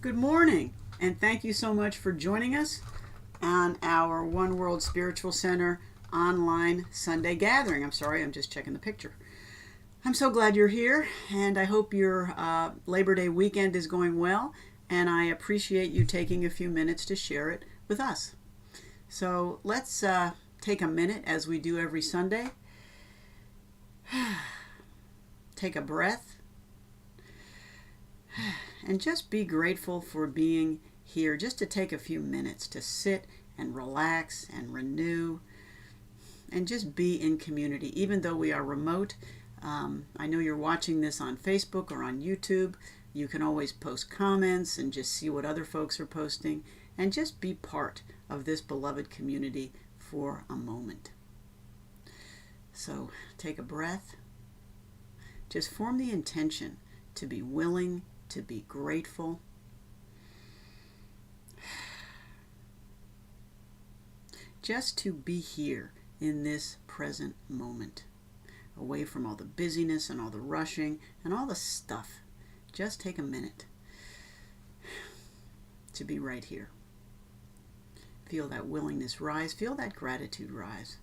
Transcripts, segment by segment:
Good morning, and thank you so much for joining us on our One World Spiritual Center online Sunday gathering. I'm sorry, I'm just checking the picture. I'm so glad you're here, and I hope your Labor Day weekend is going well, and I appreciate you taking a few minutes to share it with us. So let's take a minute, as we do every Sunday. Take a breath and just be grateful for being here, just to take a few minutes to sit and relax and renew and just be in community. Even though we are remote, I know you're watching this on Facebook or on YouTube. You can always post comments and just see what other folks are posting and just be part of this beloved community for a moment. So take a breath. Just form the intention to be willing, to be grateful. Just to be here in this present moment, away from all the busyness and all the rushing and all the stuff. Just take a minute to be right here. Feel that willingness rise, feel that gratitude rise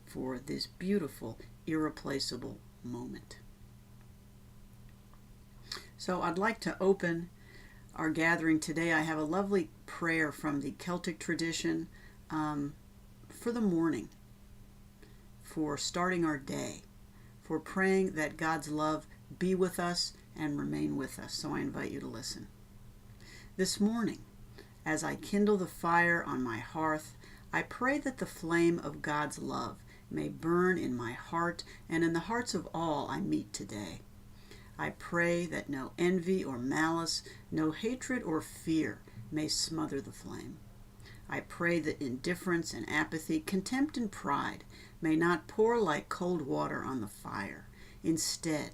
for this beautiful, irreplaceable moment. So I'd like to open our gathering today. I have a lovely prayer from the Celtic tradition for the morning, for starting our day, for praying that God's love be with us and remain with us. So I invite you to listen. This morning, as I kindle the fire on my hearth, I pray that the flame of God's love may burn in my heart and in the hearts of all I meet today. I pray that no envy or malice, no hatred or fear may smother the flame. I pray that indifference and apathy, contempt and pride may not pour like cold water on the fire. Instead,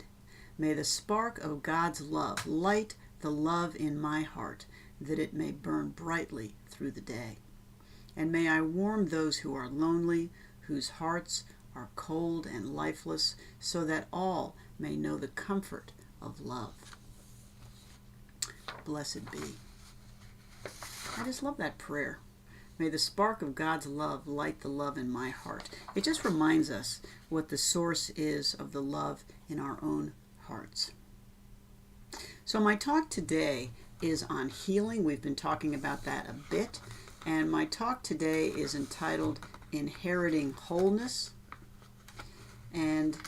may the spark of God's love light the love in my heart, that it may burn brightly through the day. And may I warm those who are lonely, whose hearts are cold and lifeless, so that all may know the comfort of love. Blessed be. I just love that prayer. May the spark of God's love light the love in my heart. It just reminds us what the source is of the love in our own hearts. So my talk today is on healing. We've been talking about that a bit. And my talk today is entitled Inheriting Wholeness. And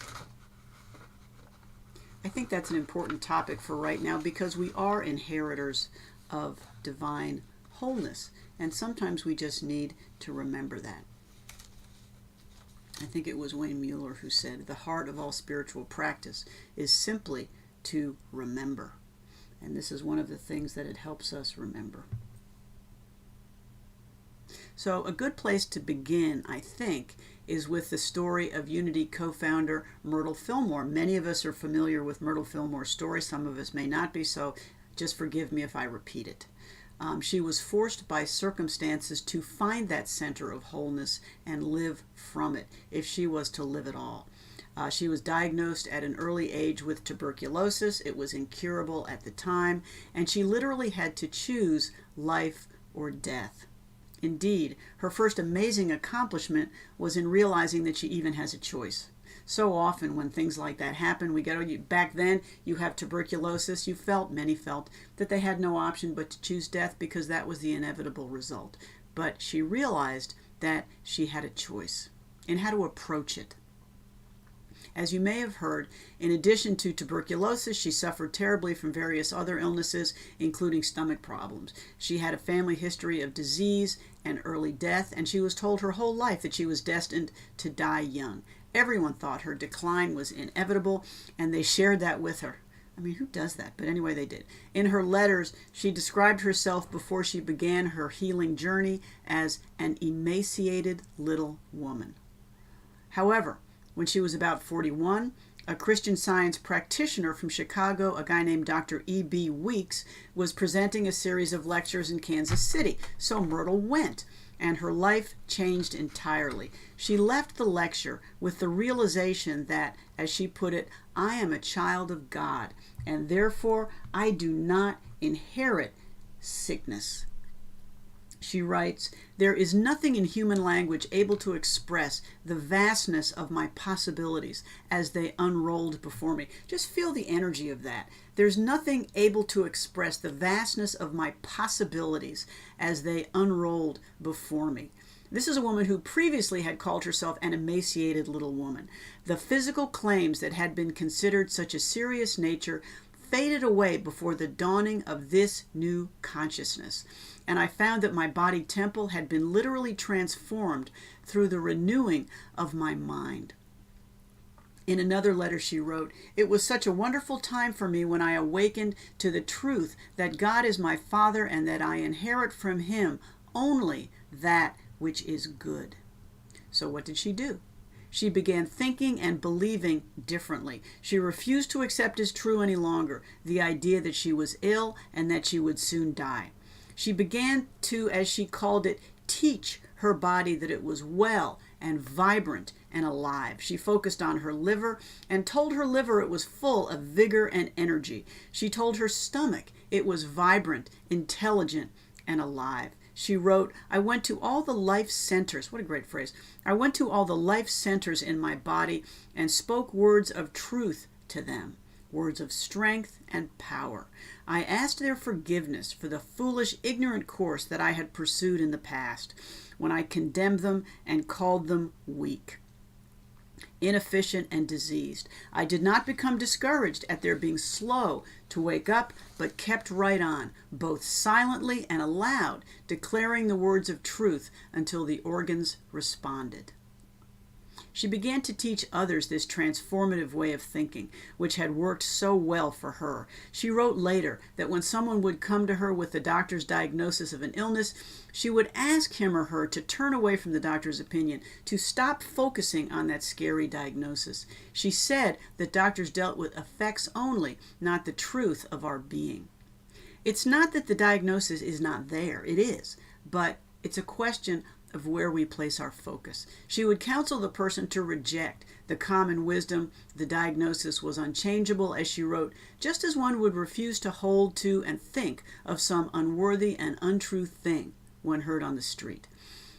I think that's an important topic for right now because we are inheritors of divine wholeness. And sometimes we just need to remember that. I think it was Wayne Mueller who said, the heart of all spiritual practice is simply to remember. And this is one of the things that it helps us remember. So a good place to begin, I think, is with the story of Unity co-founder Myrtle Fillmore. Many of us are familiar with Myrtle Fillmore's story. Some of us may not be, so just forgive me if I repeat it. She was forced by circumstances to find that center of wholeness and live from it, if she was to live at all. She was diagnosed at an early age with tuberculosis. It was incurable at the time, and she literally had to choose life or death. Indeed, her first amazing accomplishment was in realizing that she even has a choice. So often when things like that happen, we get, back then you have tuberculosis, many felt that they had no option but to choose death because that was the inevitable result. But she realized that she had a choice and how to approach it. As you may have heard, in addition to tuberculosis, she suffered terribly from various other illnesses, including stomach problems. She had a family history of disease and early death, and she was told her whole life that she was destined to die young. Everyone thought her decline was inevitable, and they shared that with her. I mean, who does that? But anyway, they did. In her letters, she described herself before she began her healing journey as an emaciated little woman. However, when she was about 41, a Christian Science practitioner from Chicago, a guy named Dr. E.B. Weeks, was presenting a series of lectures in Kansas City. So Myrtle went, and her life changed entirely. She left the lecture with the realization that, as she put it, I am a child of God, and therefore I do not inherit sickness. She writes, "There is nothing in human language able to express the vastness of my possibilities as they unrolled before me." Just feel the energy of that. There's nothing able to express the vastness of my possibilities as they unrolled before me. This is a woman who previously had called herself an emaciated little woman. The physical claims that had been considered such a serious nature faded away before the dawning of this new consciousness. And I found that my body temple had been literally transformed through the renewing of my mind. In another letter she wrote, "It was such a wonderful time for me when I awakened to the truth that God is my Father and that I inherit from Him only that which is good." So what did she do? She began thinking and believing differently. She refused to accept as true any longer the idea that she was ill and that she would soon die. She began to, as she called it, teach her body that it was well and vibrant and alive. She focused on her liver and told her liver it was full of vigor and energy. She told her stomach it was vibrant, intelligent, and alive. She wrote, "I went to all the life centers," what a great phrase, "I went to all the life centers in my body and spoke words of truth to them, words of strength and power. I asked their forgiveness for the foolish, ignorant course that I had pursued in the past, when I condemned them and called them weak, inefficient, and diseased. I did not become discouraged at their being slow to wake up, but kept right on, both silently and aloud, declaring the words of truth until the organs responded." She began to teach others this transformative way of thinking, which had worked so well for her. She wrote later that when someone would come to her with the doctor's diagnosis of an illness, she would ask him or her to turn away from the doctor's opinion, to stop focusing on that scary diagnosis. She said that doctors dealt with effects only, not the truth of our being. It's not that the diagnosis is not there, it is, but it's a question of where we place our focus. She would counsel the person to reject the common wisdom. The diagnosis was unchangeable, as she wrote, just as one would refuse to hold to and think of some unworthy and untrue thing when heard on the street.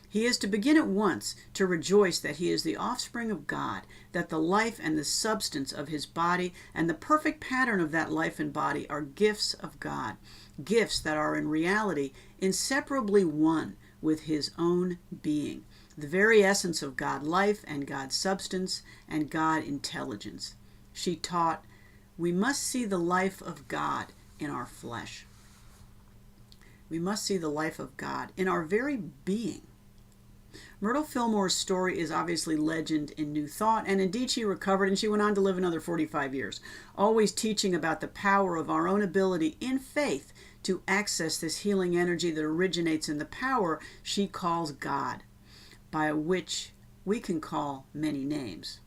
He is to begin at once to rejoice that he is the offspring of God, that the life and the substance of his body and the perfect pattern of that life and body are gifts of God, gifts that are in reality inseparably one with his own being, the very essence of God life and God substance and God intelligence. She taught, we must see the life of God in our flesh. We must see the life of God in our very being. Myrtle Fillmore's story is obviously legend in New Thought, and indeed she recovered and she went on to live another 45 years, always teaching about the power of our own ability in faith to access this healing energy that originates in the power she calls God, by which we can call many names.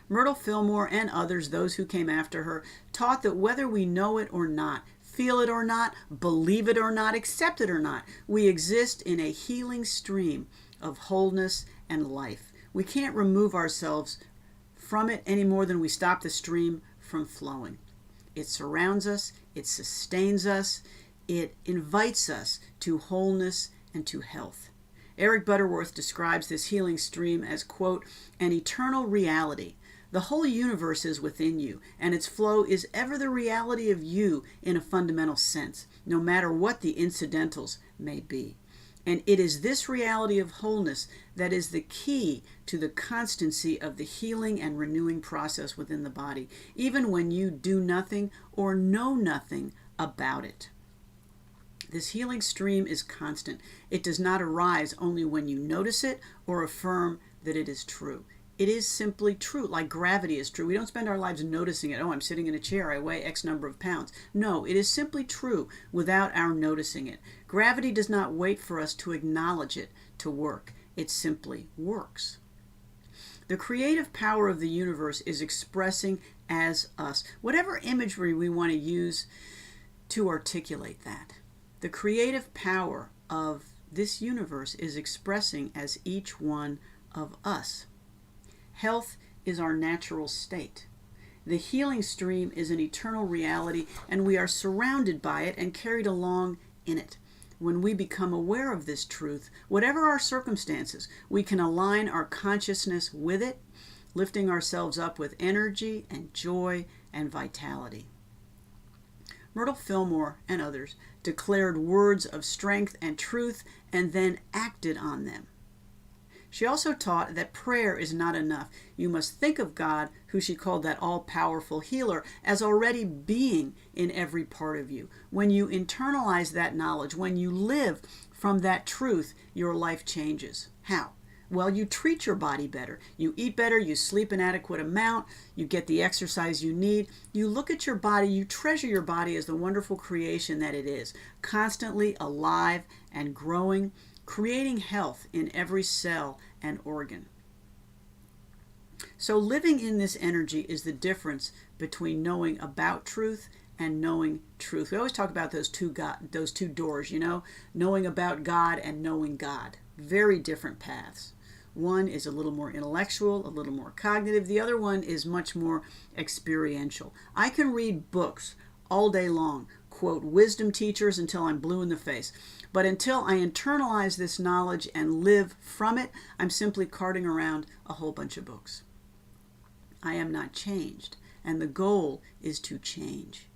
Myrtle Fillmore and others, those who came after her, taught that whether we know it or not, feel it or not, believe it or not, accept it or not, we exist in a healing stream of wholeness and life. We can't remove ourselves from it any more than we stop the stream from flowing. It surrounds us, it sustains us, it invites us to wholeness and to health. Eric Butterworth describes this healing stream as, quote, an eternal reality. The whole universe is within you, and its flow is ever the reality of you in a fundamental sense, no matter what the incidentals may be. And it is this reality of wholeness that is the key to the constancy of the healing and renewing process within the body, even when you do nothing or know nothing about it. This healing stream is constant. It does not arise only when you notice it or affirm that it is true. It is simply true, like gravity is true. We don't spend our lives noticing it. Oh, I'm sitting in a chair, I weigh X number of pounds. No, it is simply true without our noticing it. Gravity does not wait for us to acknowledge it to work. It simply works. The creative power of the universe is expressing as us, whatever imagery we want to use to articulate that. The creative power of this universe is expressing as each one of us. Health is our natural state. The healing stream is an eternal reality, and we are surrounded by it and carried along in it. When we become aware of this truth, whatever our circumstances, we can align our consciousness with it, lifting ourselves up with energy and joy and vitality. Myrtle Fillmore and others declared words of strength and truth and then acted on them. She also taught that prayer is not enough. You must think of God, who she called that all-powerful healer, as already being in every part of you. When you internalize that knowledge, when you live from that truth, your life changes. How? Well, you treat your body better. You eat better, you sleep an adequate amount, you get the exercise you need. You look at your body, you treasure your body as the wonderful creation that it is, constantly alive and growing, creating health in every cell and organ. So living in this energy is the difference between knowing about truth and knowing truth. We always talk about those two doors, knowing about God and knowing God. Very different paths. One is a little more intellectual, a little more cognitive. The other one is much more experiential. I can read books all day long, quote wisdom teachers until I'm blue in the face. But until I internalize this knowledge and live from it, I'm simply carting around a whole bunch of books. I am not changed, and the goal is to change.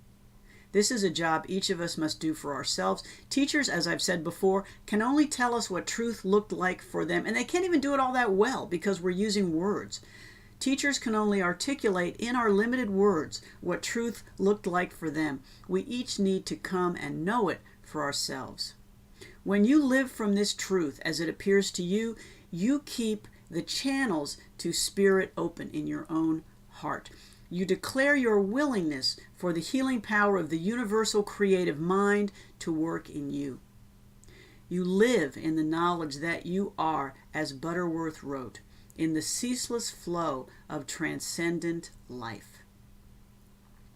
This is a job each of us must do for ourselves. Teachers, as I've said before, can only tell us what truth looked like for them, and they can't even do it all that well because we're using words. Teachers can only articulate in our limited words what truth looked like for them. We each need to come and know it for ourselves. When you live from this truth as it appears to you, you keep the channels to spirit open in your own heart. You declare your willingness for the healing power of the universal creative mind to work in you. You live in the knowledge that you are, as Butterworth wrote, in the ceaseless flow of transcendent life.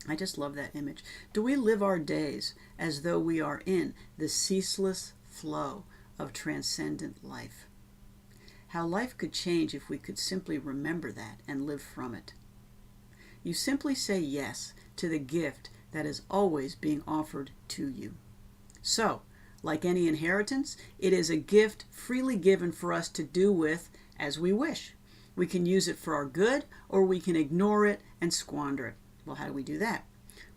I just love that image. Do we live our days as though we are in the ceaseless flow of transcendent life? How life could change if we could simply remember that and live from it. You simply say yes to the gift that is always being offered to you. So, like any inheritance, it is a gift freely given for us to do with as we wish. We can use it for our good, or we can ignore it and squander it. Well, how do we do that?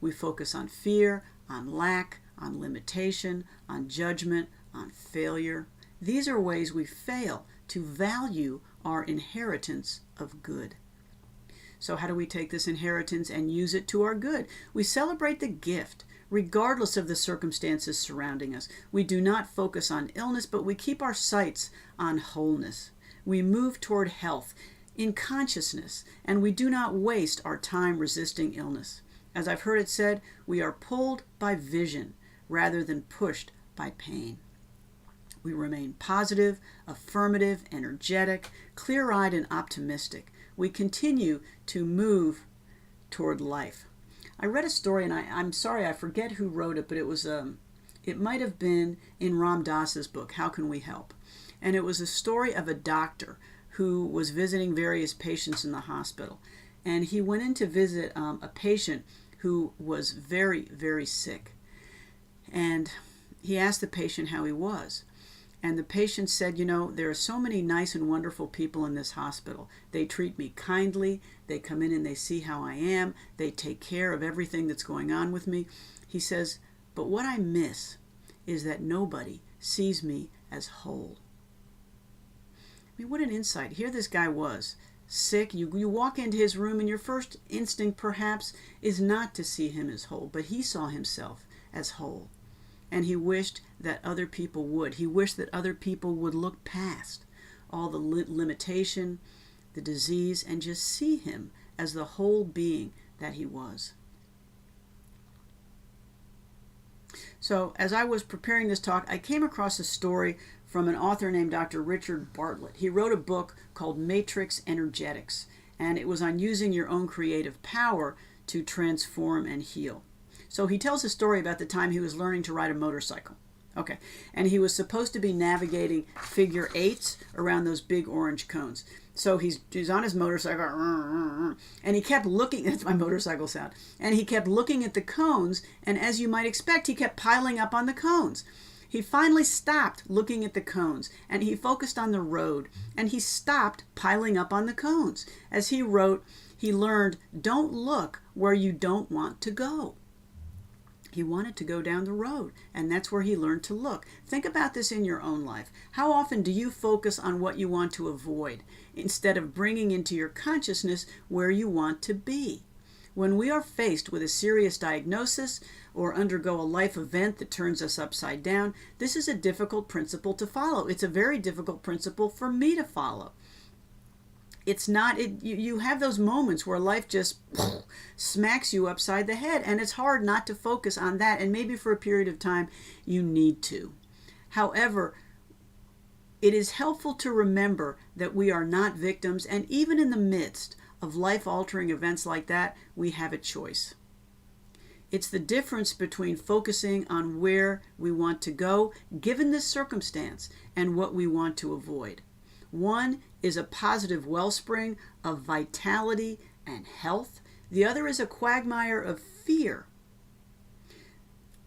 We focus on fear, on lack, on limitation, on judgment, on failure. These are ways we fail to value our inheritance of good. So how do we take this inheritance and use it to our good? We celebrate the gift, regardless of the circumstances surrounding us. We do not focus on illness, but we keep our sights on wholeness. We move toward health in consciousness, and we do not waste our time resisting illness. As I've heard it said, we are pulled by vision rather than pushed by pain. We remain positive, affirmative, energetic, clear-eyed, and optimistic. We continue to move toward life. I read a story, and I'm sorry, I forget who wrote it, but it might have been in Ram Dass's book, How Can We Help? And it was a story of a doctor who was visiting various patients in the hospital. And he went in to visit a patient who was very, very sick. And he asked the patient how he was. And the patient said, there are so many nice and wonderful people in this hospital. They treat me kindly. They come in and they see how I am. They take care of everything that's going on with me. He says, but what I miss is that nobody sees me as whole. I mean, what an insight. Here this guy was, sick. You walk into his room and your first instinct perhaps is not to see him as whole, but he saw himself as whole. And he wished that other people would. He wished that other people would look past all the limitation, the disease, and just see him as the whole being that he was. So as I was preparing this talk, I came across a story from an author named Dr. Richard Bartlett. He wrote a book called Matrix Energetics, and it was on using your own creative power to transform and heal. So he tells a story about the time he was learning to ride a motorcycle. Okay. And he was supposed to be navigating figure eights around those big orange cones. So he's on his motorcycle, and he kept looking, that's my motorcycle sound, and he kept looking at the cones, and as you might expect, he kept piling up on the cones. He finally stopped looking at the cones, and he focused on the road, and he stopped piling up on the cones. As he wrote, he learned, don't look where you don't want to go. He wanted to go down the road, and that's where he learned to look. Think about this in your own life. How often do you focus on what you want to avoid instead of bringing into your consciousness where you want to be? When we are faced with a serious diagnosis or undergo a life event that turns us upside down, this is a difficult principle to follow. It's a very difficult principle for me to follow. It's not, you have those moments where life just smacks you upside the head, and it's hard not to focus on that, and maybe for a period of time you need to. However, it is helpful to remember that we are not victims, and even in the midst of life-altering events like that, we have a choice. It's the difference between focusing on where we want to go, given this circumstance, and what we want to avoid. One is a positive wellspring of vitality and health. The other is a quagmire of fear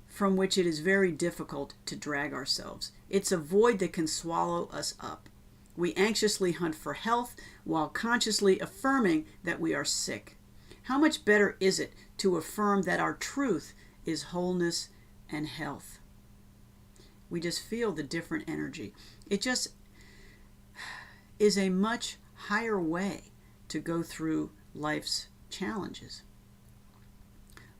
from which it is very difficult to drag ourselves. It's a void that can swallow us up. We anxiously hunt for health while consciously affirming that we are sick. How much better is it to affirm that our truth is wholeness and health? We just feel the different energy. It just is a much higher way to go through life's challenges.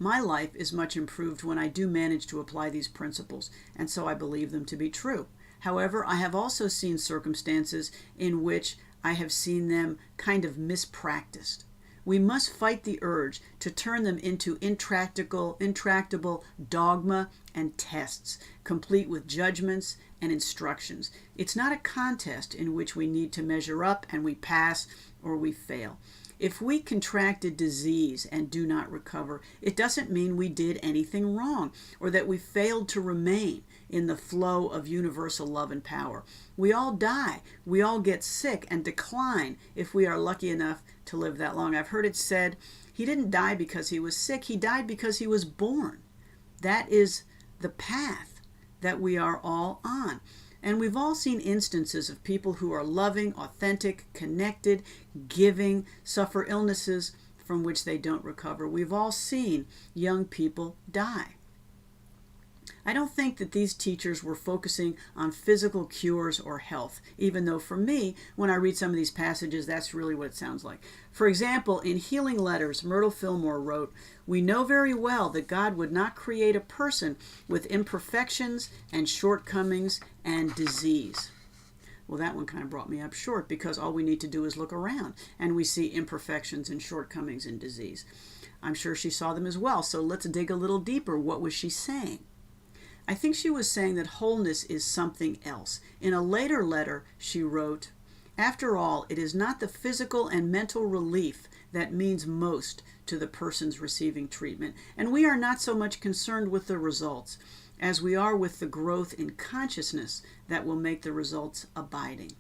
My life is much improved when I do manage to apply these principles, and so I believe them to be true. However, I have also seen circumstances in which I have seen them kind of mispracticed. We must fight the urge to turn them into intractable dogma and tests, complete with judgments and instructions. It's not a contest in which we need to measure up and we pass or we fail. If we contracted disease and do not recover, it doesn't mean we did anything wrong or that we failed to remain in the flow of universal love and power. We all die. We all get sick and decline if we are lucky enough to live that long. I've heard it said, he didn't die because he was sick. He died because he was born. That is the path that we are all on. And we've all seen instances of people who are loving, authentic, connected, giving, suffer illnesses from which they don't recover. We've all seen young people die. I don't think that these teachers were focusing on physical cures or health, even though for me, when I read some of these passages, that's really what it sounds like. For example, in Healing Letters, Myrtle Fillmore wrote, "We know very well that God would not create a person with imperfections and shortcomings and disease." Well, that one kind of brought me up short because all we need to do is look around and we see imperfections and shortcomings and disease. I'm sure she saw them as well, so let's dig a little deeper. What was she saying? I think she was saying that wholeness is something else. In a later letter, she wrote, "After all, it is not the physical and mental relief that means most to the persons receiving treatment, and we are not so much concerned with the results as we are with the growth in consciousness that will make the results abiding."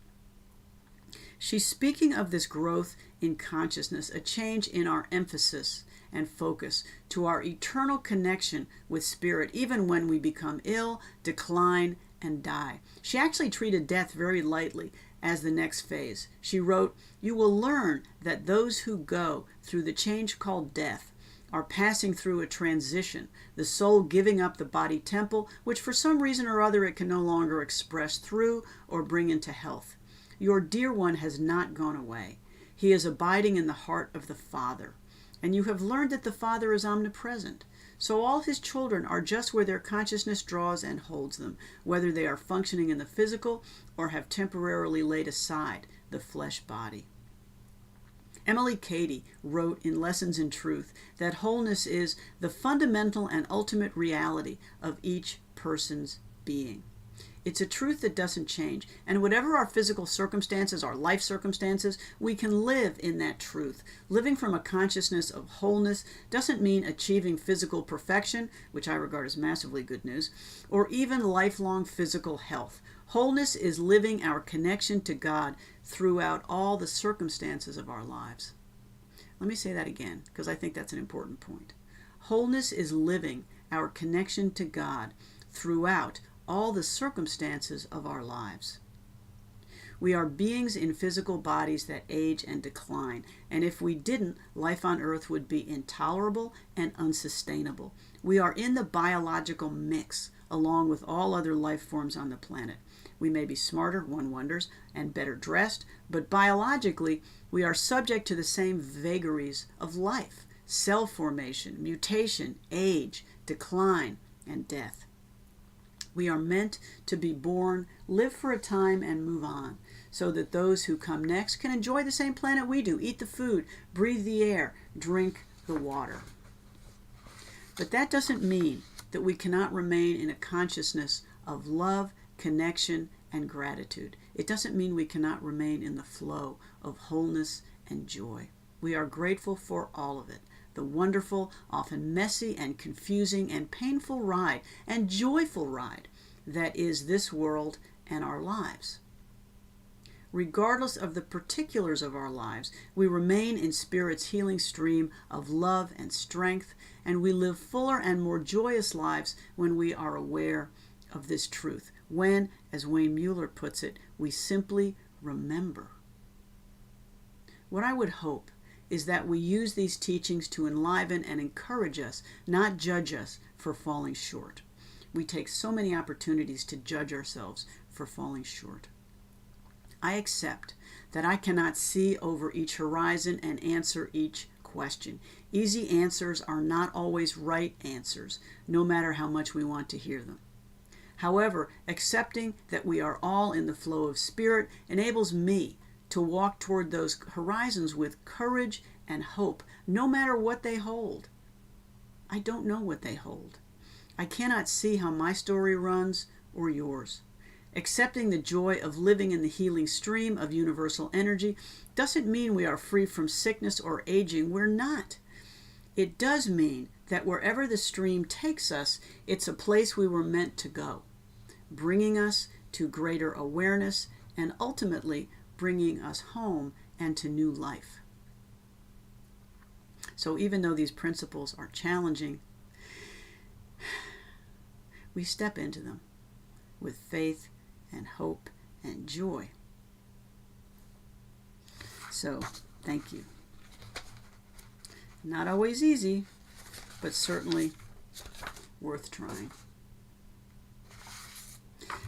She's speaking of this growth in consciousness, a change in our emphasis and focus to our eternal connection with spirit, even when we become ill, decline, and die. She actually treated death very lightly as the next phase. She wrote, "You will learn that those who go through the change called death are passing through a transition, the soul giving up the body temple, which for some reason or other it can no longer express through or bring into health. Your dear one has not gone away. He is abiding in the heart of the Father. And you have learned that the Father is omnipresent. So all his children are just where their consciousness draws and holds them, whether they are functioning in the physical or have temporarily laid aside the flesh body." Emily Cady wrote in Lessons in Truth that wholeness is the fundamental and ultimate reality of each person's being. It's a truth that doesn't change. And whatever our physical circumstances, our life circumstances, we can live in that truth. Living from a consciousness of wholeness doesn't mean achieving physical perfection, which I regard as massively good news, or even lifelong physical health. Wholeness is living our connection to God throughout all the circumstances of our lives. Let me say that again, because I think that's an important point. Wholeness is living our connection to God throughout all the circumstances of our lives. We are beings in physical bodies that age and decline, and if we didn't, life on earth would be intolerable and unsustainable. We are in the biological mix, along with all other life forms on the planet. We may be smarter, one wonders, and better dressed, but biologically, we are subject to the same vagaries of life: cell formation, mutation, age, decline, and death. We are meant to be born, live for a time, and move on, so that those who come next can enjoy the same planet we do, eat the food, breathe the air, drink the water. But that doesn't mean that we cannot remain in a consciousness of love, connection, and gratitude. It doesn't mean we cannot remain in the flow of wholeness and joy. We are grateful for all of it. The wonderful, often messy and confusing and painful ride and joyful ride that is this world and our lives. Regardless of the particulars of our lives, we remain in Spirit's healing stream of love and strength, and we live fuller and more joyous lives when we are aware of this truth. When, as Wayne Mueller puts it, we simply remember. What I would hope is that we use these teachings to enliven and encourage us, not judge us for falling short. We take so many opportunities to judge ourselves for falling short. I accept that I cannot see over each horizon and answer each question. Easy answers are not always right answers, no matter how much we want to hear them. However, accepting that we are all in the flow of Spirit enables me to walk toward those horizons with courage and hope, no matter what they hold. I don't know what they hold. I cannot see how my story runs or yours. Accepting the joy of living in the healing stream of universal energy doesn't mean we are free from sickness or aging. We're not. It does mean that wherever the stream takes us, it's a place we were meant to go, bringing us to greater awareness and ultimately bringing us home and to new life. So even though these principles are challenging, we step into them with faith and hope and joy. So, thank you. Not always easy, but certainly worth trying.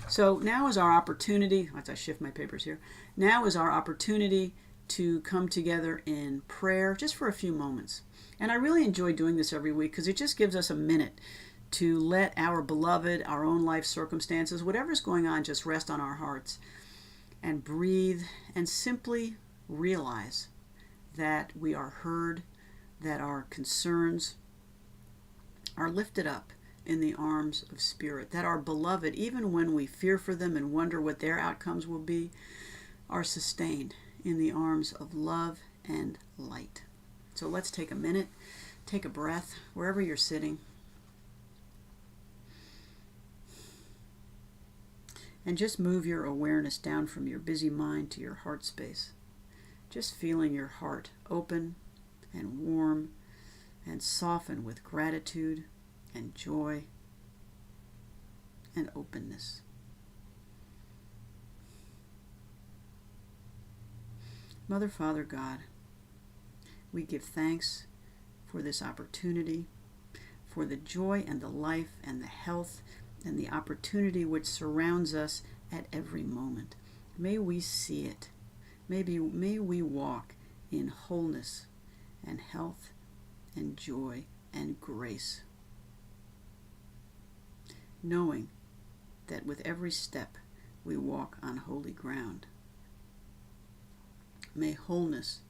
So now is our opportunity, as I shift my papers here, now is our opportunity to come together in prayer just for a few moments. And I really enjoy doing this every week because it just gives us a minute to let our beloved, our own life circumstances, whatever's going on, just rest on our hearts and breathe and simply realize that we are heard, that our concerns are lifted up in the arms of Spirit, that our beloved, even when we fear for them and wonder what their outcomes will be, are sustained in the arms of love and light. So let's take a minute, take a breath, wherever you're sitting, and just move your awareness down from your busy mind to your heart space. Just feeling your heart open and warm and soften with gratitude and joy and openness. Mother, Father, God, we give thanks for this opportunity, for the joy and the life and the health and the opportunity which surrounds us at every moment. May we see it. May we walk in wholeness and health and joy and grace, knowing that with every step we walk on holy ground. May wholeness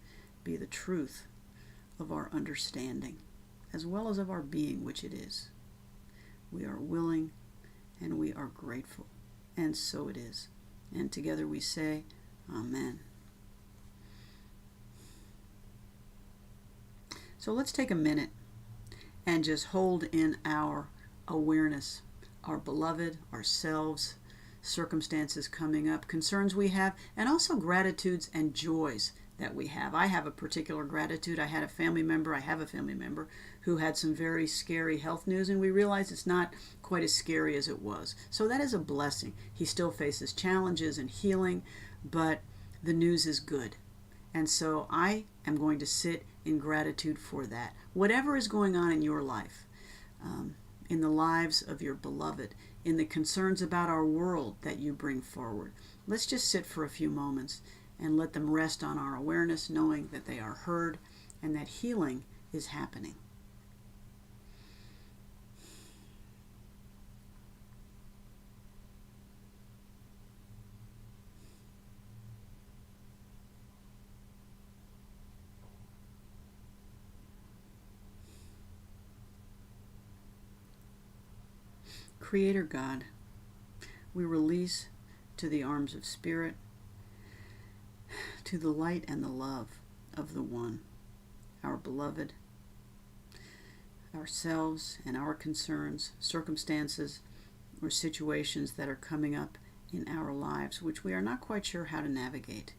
be the truth of our understanding, as well as of our being, which it is. We are willing and we are grateful. And so it is. And together we say, Amen. So let's take a minute and just hold in our awareness, our beloved, ourselves, circumstances coming up, concerns we have, and also gratitudes and joys that we have. I have a particular gratitude. I have a family member who had some very scary health news, and we realized it's not quite as scary as it was. So that is a blessing. He still faces challenges and healing, but the news is good. And so I am going to sit in gratitude for that. Whatever is going on in your life, in the lives of your beloved, in the concerns about our world that you bring forward, let's just sit for a few moments and let them rest on our awareness, knowing that they are heard and that healing is happening. Creator God, we release to the arms of Spirit, to the light and the love of the One, our beloved, ourselves and our concerns, circumstances, or situations that are coming up in our lives which we are not quite sure how to navigate.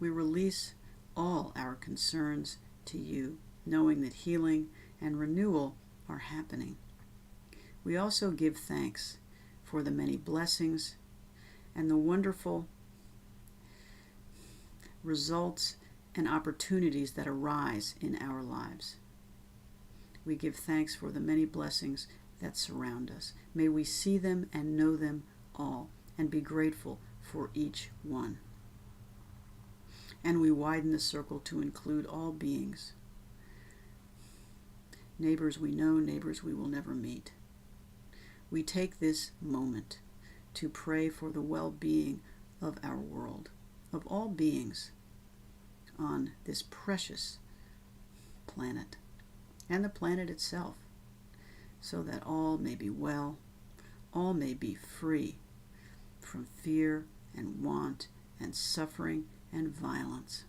We release all our concerns to you, knowing that healing and renewal are happening. We also give thanks for the many blessings and the wonderful results and opportunities that arise in our lives. We give thanks for the many blessings that surround us. May we see them and know them all and be grateful for each one. And we widen the circle to include all beings. Neighbors we know, neighbors we will never meet. We take this moment to pray for the well-being of our world, of all beings on this precious planet and the planet itself, so that all may be well, all may be free from fear and want and suffering and violence.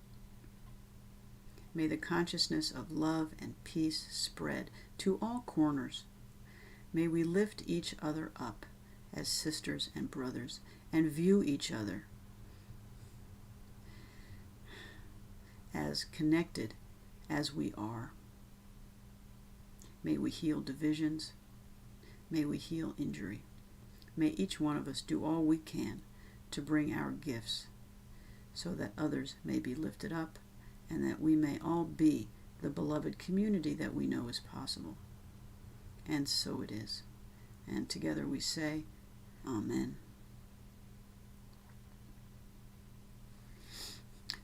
May the consciousness of love and peace spread to all corners. May we lift each other up as sisters and brothers and view each other as connected as we are. May we heal divisions. May we heal injury. May each one of us do all we can to bring our gifts so that others may be lifted up and that we may all be the beloved community that we know is possible. And so it is. And together we say, Amen.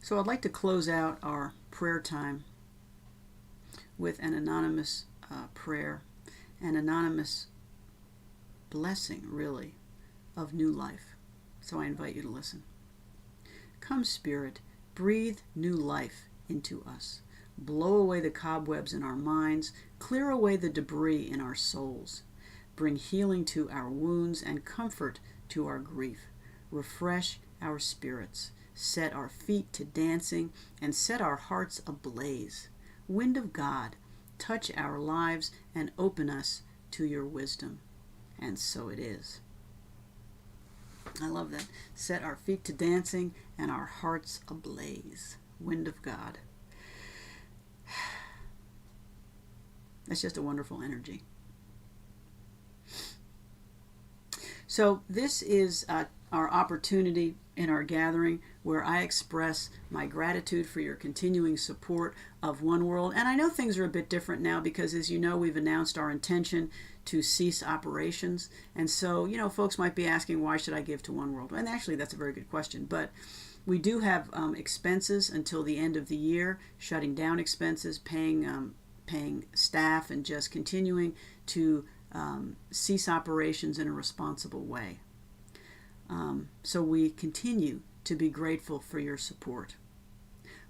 So I'd like to close out our prayer time with an anonymous prayer, an anonymous blessing, really, of new life. So I invite you to listen. Come, Spirit, breathe new life into us. Blow away the cobwebs in our minds, clear away the debris in our souls. Bring healing to our wounds and comfort to our grief. Refresh our spirits. Set our feet to dancing and set our hearts ablaze. Wind of God, touch our lives and open us to your wisdom. And so it is. I love that. Set our feet to dancing and our hearts ablaze. Wind of God. That's just a wonderful energy. So this is our opportunity in our gathering where I express my gratitude for your continuing support of One World. And I know things are a bit different now because, as you know, we've announced our intention to cease operations. And so, folks might be asking, why should I give to One World? And actually, that's a very good question. But we do have expenses until the end of the year, shutting down expenses, paying staff, and just continuing to cease operations in a responsible way. So we continue to be grateful for your support.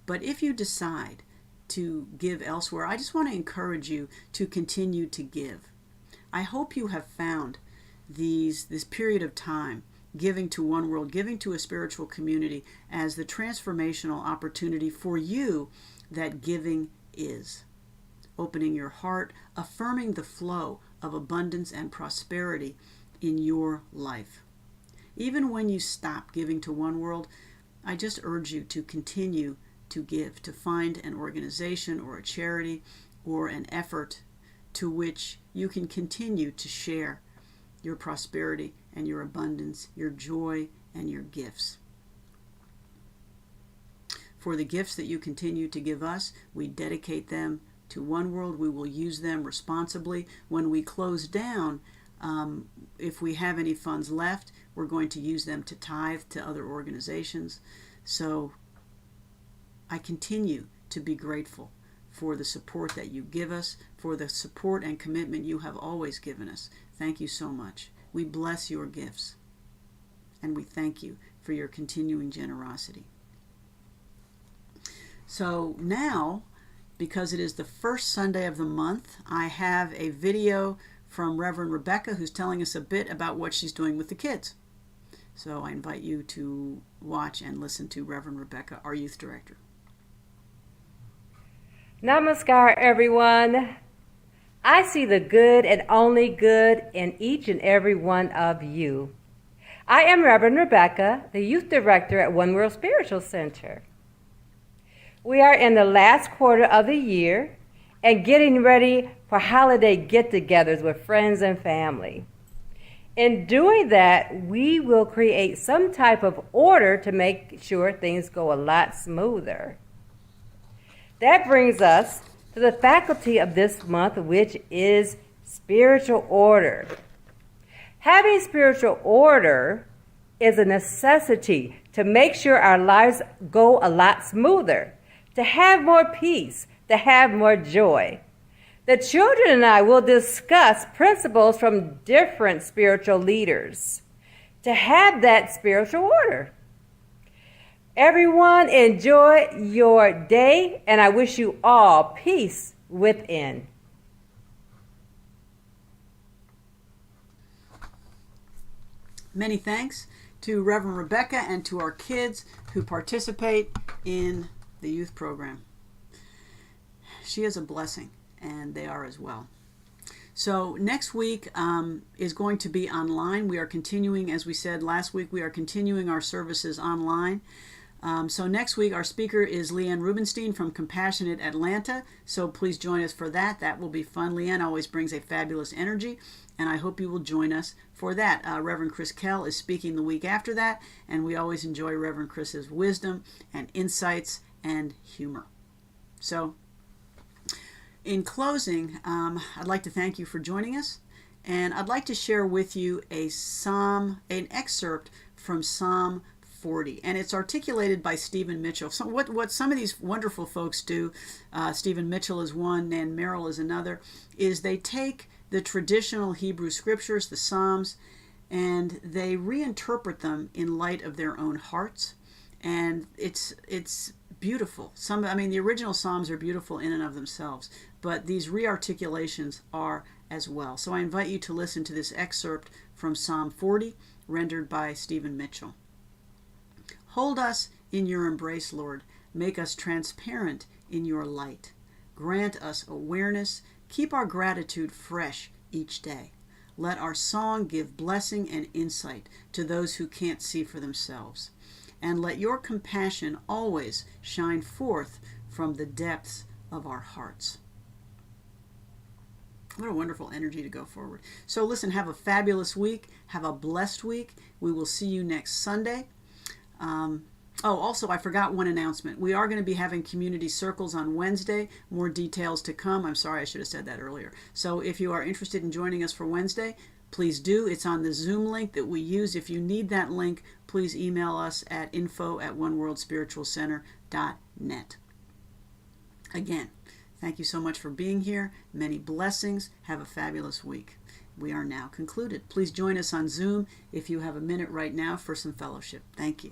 But if you decide to give elsewhere, I just want to encourage you to continue to give. I hope you have found this period of time, giving to One World, giving to a spiritual community, as the transformational opportunity for you that giving is. Opening your heart, affirming the flow of abundance and prosperity in your life. Even when you stop giving to One World, I just urge you to continue to give, to find an organization or a charity or an effort to which you can continue to share your prosperity and your abundance, your joy and your gifts. For the gifts that you continue to give us, we dedicate them to One World. We will use them responsibly. When we close down, if we have any funds left, we're going to use them to tithe to other organizations. So I continue to be grateful for the support that you give us, for the support and commitment you have always given us. Thank you so much. We bless your gifts, and we thank you for your continuing generosity. So now, because it is the first Sunday of the month, I have a video from Reverend Rebecca, who's telling us a bit about what she's doing with the kids. So I invite you to watch and listen to Reverend Rebecca, our youth director. Namaskar, everyone. I see the good and only good in each and every one of you. I am Reverend Rebecca, the youth director at One World Spiritual Center. We are in the last quarter of the year and getting ready for holiday get-togethers with friends and family. In doing that, we will create some type of order to make sure things go a lot smoother. That brings us to the faculty of this month, which is spiritual order. Having spiritual order is a necessity to make sure our lives go a lot smoother, to have more peace, to have more joy. The children and I will discuss principles from different spiritual leaders to have that spiritual order. Everyone, enjoy your day, and I wish you all peace within. Many thanks to Reverend Rebecca and to our kids who participate in the youth program. She is a blessing, and they are as well. So next week is going to be online. We are continuing, as we said last week, we are continuing our services online. So next week our speaker is Leanne Rubenstein from Compassionate Atlanta. So please join us for that. That will be fun. Leanne always brings a fabulous energy, and I hope you will join us for that. Reverend Chris Kell is speaking the week after that, and we always enjoy Reverend Chris's wisdom and insights and humor. So in closing, I'd like to thank you for joining us, and I'd like to share with you an excerpt from Psalm 40, and it's articulated by Stephen Mitchell. So what some of these wonderful folks do, Stephen Mitchell is one, Nan Merrill is another, is they take the traditional Hebrew scriptures, the Psalms, and they reinterpret them in light of their own hearts, and it's beautiful. The original Psalms are beautiful in and of themselves, but these rearticulations are as well. So I invite you to listen to this excerpt from Psalm 40, rendered by Stephen Mitchell. Hold us in your embrace, Lord. Make us transparent in your light. Grant us awareness. Keep our gratitude fresh each day. Let our song give blessing and insight to those who can't see for themselves. And let your compassion always shine forth from the depths of our hearts. What a wonderful energy to go forward. So listen, have a fabulous week. Have a blessed week. We will see you next Sunday. Also, I forgot one announcement. We are going to be having community circles on Wednesday. More details to come. I'm sorry, I should have said that earlier. So if you are interested in joining us for Wednesday, please do. It's on the Zoom link that we use. If you need that link, please email us at info@oneworldspiritualcenter.net. Again, thank you so much for being here. Many blessings. Have a fabulous week. We are now concluded. Please join us on Zoom if you have a minute right now for some fellowship. Thank you.